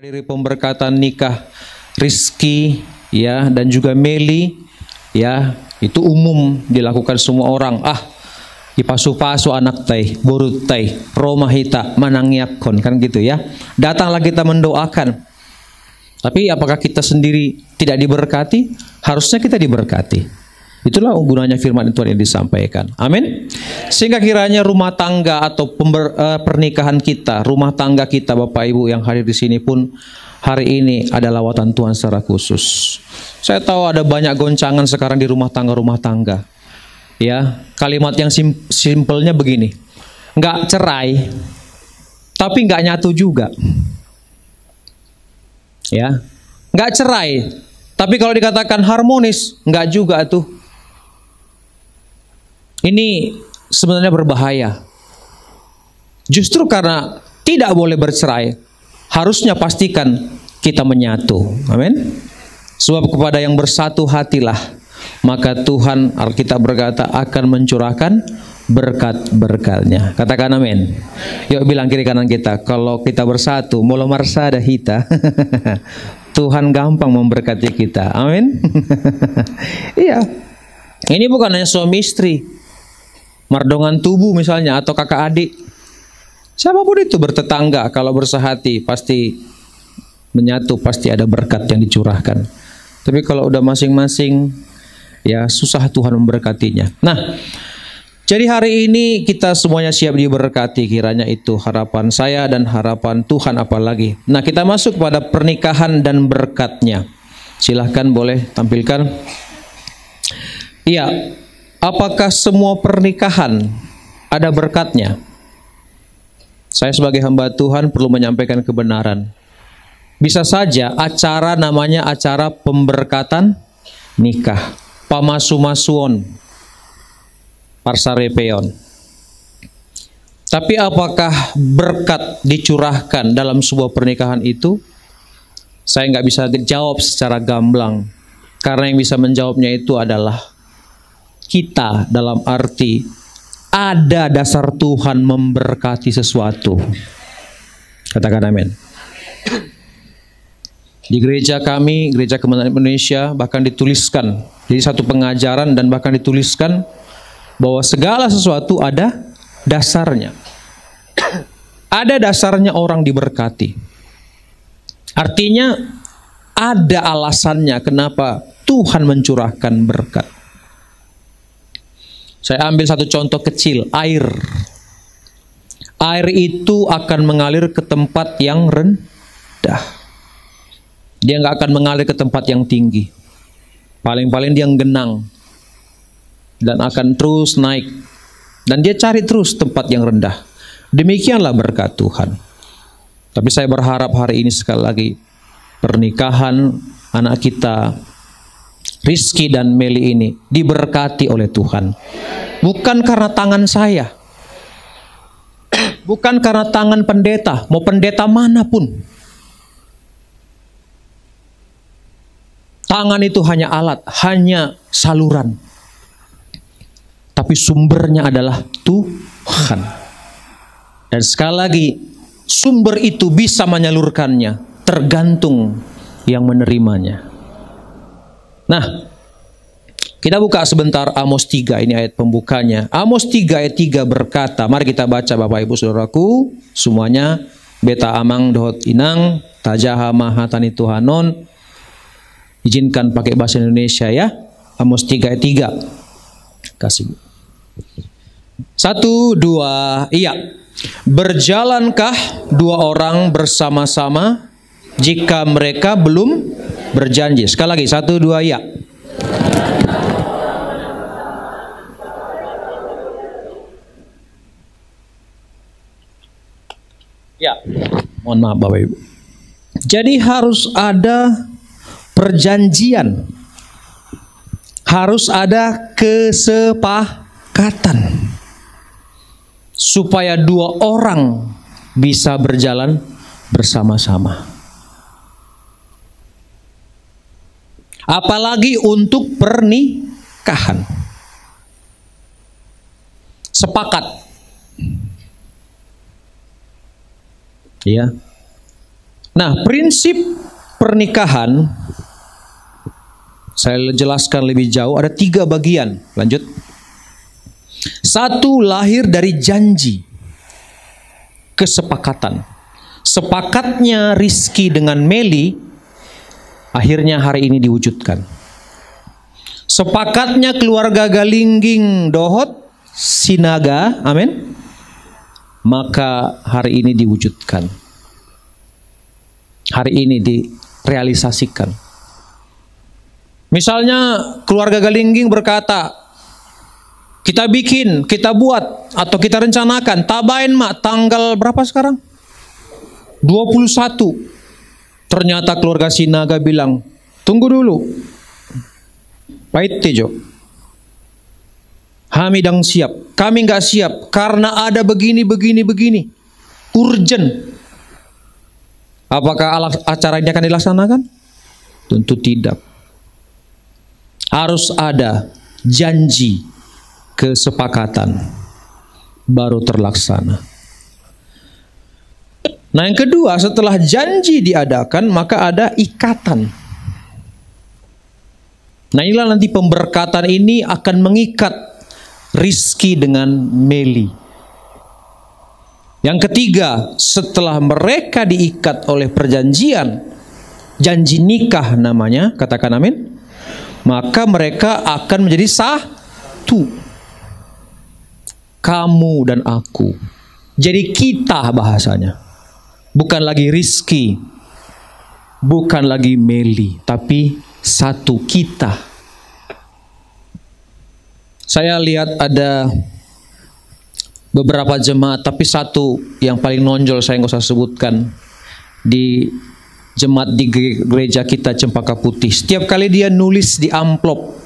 Dari pemberkatan nikah Rizky ya dan juga Meli ya, itu umum dilakukan semua orang. Ipasu-pasu anak tai, borut tai, romahita manangyakon, kan gitu ya. Datanglah kita mendoakan. Tapi apakah kita sendiri tidak diberkati? Harusnya kita diberkati. Itulah gunanya firman Tuhan yang disampaikan. Amin. Sehingga kiranya rumah tangga atau pernikahan kita, rumah tangga kita, Bapak Ibu yang hadir di sini pun hari ini ada lawatan Tuhan secara khusus. Saya tahu ada banyak goncangan sekarang di rumah tangga. Ya, kalimat yang simpelnya begini. Nggak cerai, tapi nggak nyatu juga. Ya, nggak cerai, tapi kalau dikatakan harmonis, nggak juga tuh. Ini sebenarnya berbahaya. Justru karena tidak boleh bercerai, harusnya pastikan kita menyatu. Amin. Sebab kepada yang bersatu hatilah, maka Tuhan, Alkitab berkata, akan mencurahkan berkat-berkatnya. Katakan amin. Yuk bilang kiri kanan kita, kalau kita bersatu, mula marsada hita, Tuhan gampang memberkati kita. Amin. Iya. Ini bukan hanya suami istri, mardongan tubuh misalnya, atau kakak adik. Siapapun itu bertetangga, kalau bersehati pasti menyatu, pasti ada berkat yang dicurahkan. Tapi kalau udah masing-masing, ya susah Tuhan memberkatinya. Nah, jadi hari ini kita semuanya siap diberkati, kiranya itu harapan saya dan harapan Tuhan apalagi. Nah, kita masuk pada pernikahan dan berkatnya. Silahkan boleh tampilkan. Iya. Apakah semua pernikahan ada berkatnya? Saya sebagai hamba Tuhan perlu menyampaikan kebenaran. Bisa saja acara namanya acara pemberkatan nikah, pamasu-masuon, parsarepeon. Tapi apakah berkat dicurahkan dalam sebuah pernikahan itu? Saya nggak bisa jawab secara gamblang, karena yang bisa menjawabnya itu adalah kita, dalam arti ada dasar Tuhan memberkati sesuatu. Katakan amin. Di gereja kami, Gereja Kemenangan Indonesia, bahkan dituliskan, jadi satu pengajaran dan bahkan dituliskan bahwa segala sesuatu ada dasarnya. Ada dasarnya orang diberkati. Artinya ada alasannya kenapa Tuhan mencurahkan berkat. Saya ambil satu contoh kecil, air. Air itu akan mengalir ke tempat yang rendah. Dia nggak akan mengalir ke tempat yang tinggi. Paling-paling dia genang. Dan akan terus naik. Dan dia cari terus tempat yang rendah. Demikianlah berkat Tuhan. Tapi saya berharap hari ini sekali lagi, pernikahan anak kita, Rizky dan Meli ini diberkati oleh Tuhan. Bukan karena tangan saya. Bukan karena tangan pendeta, mau pendeta manapun. Tangan itu hanya alat, hanya saluran. Tapi sumbernya adalah Tuhan. Dan sekali lagi, sumber itu bisa menyalurkannya, tergantung yang menerimanya. Nah, kita buka sebentar Amos 3, ini ayat pembukanya. Amos 3 ayat 3 berkata, mari kita baca Bapak Ibu Saudaraku, semuanya. Beta amang dohot inang, tajaha mahatani Tuhanon. Izinkan pakai bahasa Indonesia ya. Amos 3 ayat 3. Kasih. 1, 2, iya. Berjalankah dua orang bersama-sama jika mereka belum berjanji? Sekali lagi, 1, 2, ya. Ya, mohon maaf Bapak Ibu. Jadi harus ada perjanjian. Harus ada kesepakatan. Supaya dua orang bisa berjalan bersama-sama. Apalagi untuk pernikahan. Sepakat. Ya. Nah, prinsip pernikahan saya jelaskan lebih jauh, ada 3 bagian. Lanjut. 1, lahir dari janji, kesepakatan. Sepakatnya Rizky dengan Meli akhirnya hari ini diwujudkan. Sepakatnya keluarga Galingging Dohot Sinaga, amin, maka hari ini diwujudkan. Hari ini direalisasikan. Misalnya keluarga Galingging berkata, kita bikin, kita buat, atau kita rencanakan, tabain mak tanggal berapa sekarang? 21. Ternyata keluarga Sinaga bilang, tunggu dulu. Pait tejo. Kami dang siap. Kami nggak siap karena ada begini. Urgent. Apakah acara ini akan dilaksanakan? Tentu tidak. Harus ada janji, kesepakatan, baru terlaksana. Nah, yang kedua, setelah janji diadakan, maka ada ikatan. Nah, inilah nanti pemberkatan ini akan mengikat Rizky dengan Meli. Yang ketiga, setelah mereka diikat oleh perjanjian, janji nikah namanya, katakan amin, maka mereka akan menjadi satu. Kamu dan aku. Jadi kita bahasanya. Bukan lagi Rizky, bukan lagi Meli, tapi satu kita. Saya lihat ada beberapa jemaat, tapi satu yang paling nonjol saya nggak usah sebutkan, di jemaat di gereja kita Cempaka Putih. Setiap kali dia nulis di amplop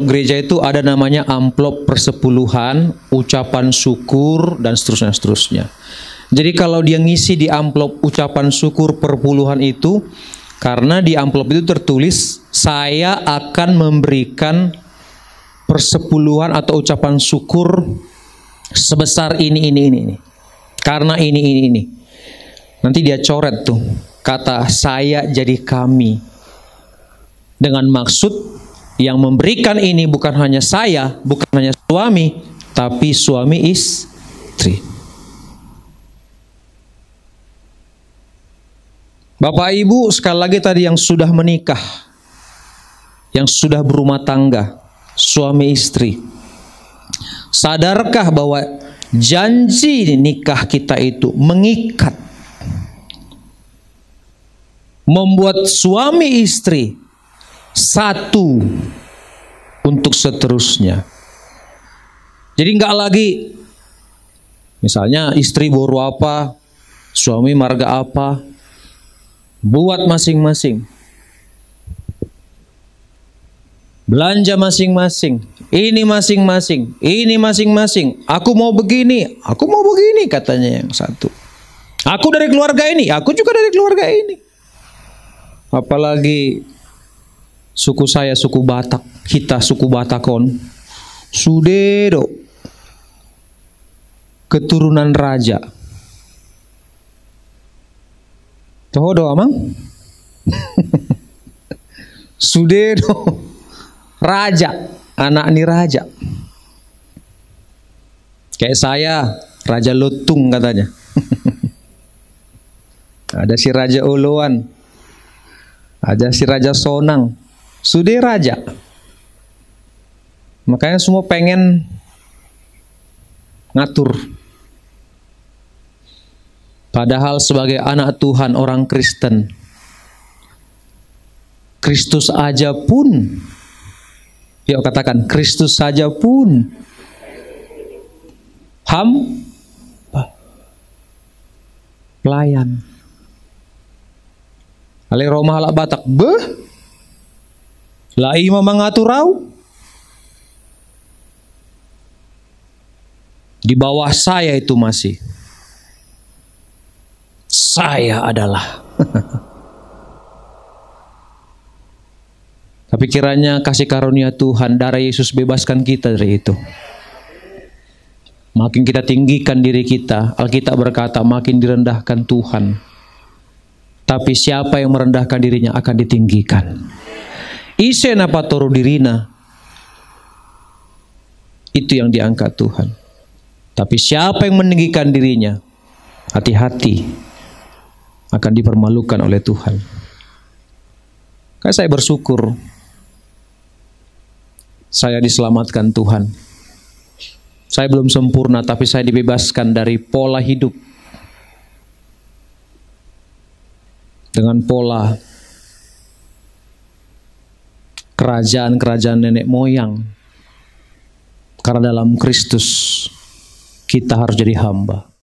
gereja itu ada namanya amplop persepuluhan, ucapan syukur, dan seterusnya. Jadi kalau dia ngisi di amplop ucapan syukur perpuluhan itu, karena di amplop itu tertulis, saya akan memberikan persepuluhan atau ucapan syukur sebesar ini. Karena ini. Nanti dia coret tuh, kata saya jadi kami. Dengan maksud yang memberikan ini bukan hanya saya, bukan hanya suami, tapi suami istri. Bapak Ibu, sekali lagi tadi yang sudah menikah, yang sudah berumah tangga, suami istri, sadarkah bahwa janji nikah kita itu mengikat, membuat suami istri satu untuk seterusnya. Jadi nggak lagi, misalnya istri boru apa, suami marga apa, buat masing-masing, belanja masing-masing, ini masing-masing, aku mau begini, katanya yang satu. Aku dari keluarga ini, aku juga dari keluarga ini. Apalagi suku saya suku Batak, kita suku Batakon, Sudero, keturunan raja. Toho amang Sudero, raja, anak ni raja. Kayak saya, Raja Lutung katanya. Ada si Raja Uluan, ada si Raja Sonang, Sude raja. Makanya semua pengen ngatur. Padahal sebagai anak Tuhan, orang Kristen, Kristus aja pun, yuk katakan, Kristus saja pun pelayan. Ale Roma halak Batak, lah ima mengaturau. Di bawah saya itu masih. Saya adalah. Tapi kiranya kasih karunia Tuhan, darah Yesus bebaskan kita dari itu. Makin kita tinggikan diri kita, Alkitab berkata makin direndahkan Tuhan. Tapi siapa yang merendahkan dirinya akan ditinggikan. Ise napatoru dirina. Itu yang diangkat Tuhan. Tapi siapa yang meninggikan dirinya, hati-hati, akan dipermalukan oleh Tuhan. Karena saya bersyukur saya diselamatkan Tuhan. Saya belum sempurna, tapi saya dibebaskan dari pola hidup, dengan pola kerajaan-kerajaan nenek moyang. Karena dalam Kristus kita harus jadi hamba.